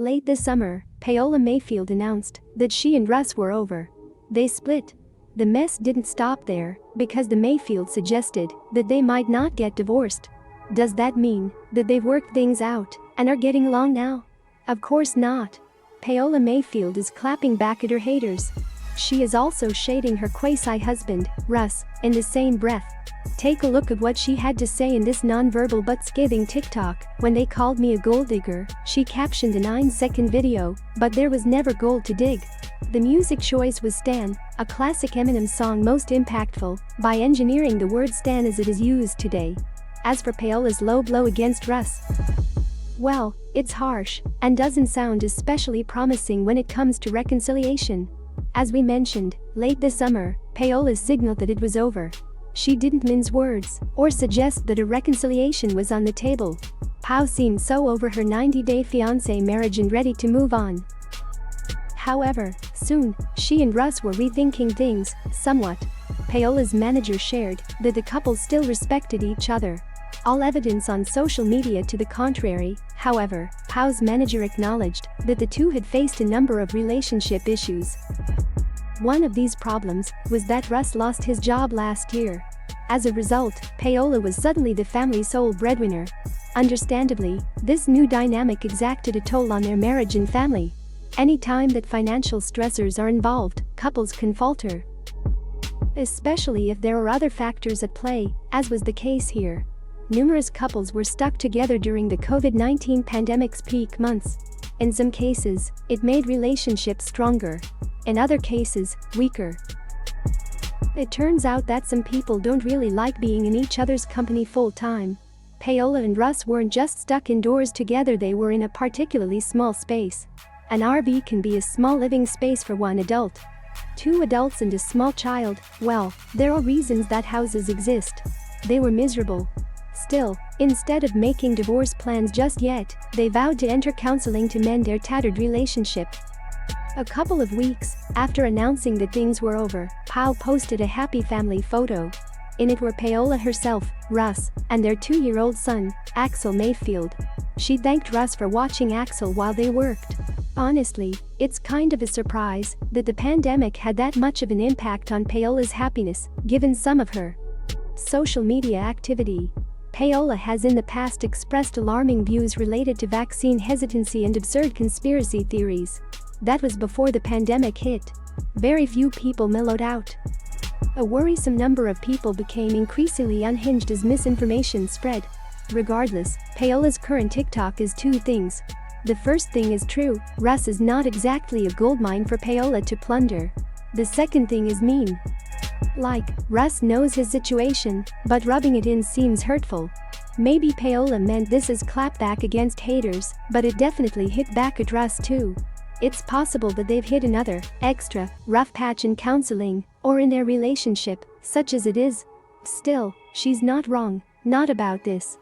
Late this summer, Paola Mayfield announced that she and Russ were over. They split. The mess didn't stop there, because the Mayfield suggested that they might not get divorced. Does that mean that they've worked things out and are getting along now? Of course not. Paola Mayfield is clapping back at her haters. She is also shading her quasi-husband, Russ, in the same breath. Take a look at what she had to say in this non-verbal but scathing TikTok. "When they called me a gold digger," she captioned a 9-second video, "but there was never gold to dig." The music choice was Stan, a classic Eminem song most impactful by engineering the word Stan as it is used today. As for Paola's low blow against Russ, well, it's harsh and doesn't sound especially promising when it comes to reconciliation. As we mentioned, late this summer, Paola signaled that it was over. She didn't mince words or suggest that a reconciliation was on the table. Pao seemed so over her 90-day fiancé marriage and ready to move on. However, soon, she and Russ were rethinking things somewhat. Paola's manager shared that the couple still respected each other. All evidence on social media to the contrary. However, Pao's manager acknowledged that the two had faced a number of relationship issues. One of these problems was that Russ lost his job last year. As a result, Paola was suddenly the family's sole breadwinner. Understandably, this new dynamic exacted a toll on their marriage and family. Any time that financial stressors are involved, couples can falter. Especially if there are other factors at play, as was the case here. Numerous couples were stuck together during the COVID-19 pandemic's peak months. In some cases, it made relationships stronger. In other cases, weaker. It turns out that some people don't really like being in each other's company full-time. Paola and Russ weren't just stuck indoors together, they were in a particularly small space. An RV can be a small living space for one adult. 2 adults and a small child, well, there are reasons that houses exist. They were miserable. Still, instead of making divorce plans just yet, they vowed to enter counseling to mend their tattered relationship. A couple of weeks after announcing that things were over, Pao posted a happy family photo. In it were Paola herself, Russ, and their 2-year-old son, Axel Mayfield. She thanked Russ for watching Axel while they worked. Honestly, it's kind of a surprise that the pandemic had that much of an impact on Paola's happiness, given some of her social media activity. Paola has in the past expressed alarming views related to vaccine hesitancy and absurd conspiracy theories. That was before the pandemic hit. Very few people mellowed out. A worrisome number of people became increasingly unhinged as misinformation spread. Regardless, Paola's current TikTok is 2 things. The first thing is true, Russ is not exactly a goldmine for Paola to plunder. The second thing is mean. Like, Russ knows his situation, but rubbing it in seems hurtful. Maybe Paola meant this as clapback against haters, but it definitely hit back at Russ too. It's possible that they've hit another, extra, rough patch in counseling, or in their relationship, such as it is. Still, she's not wrong, not about this.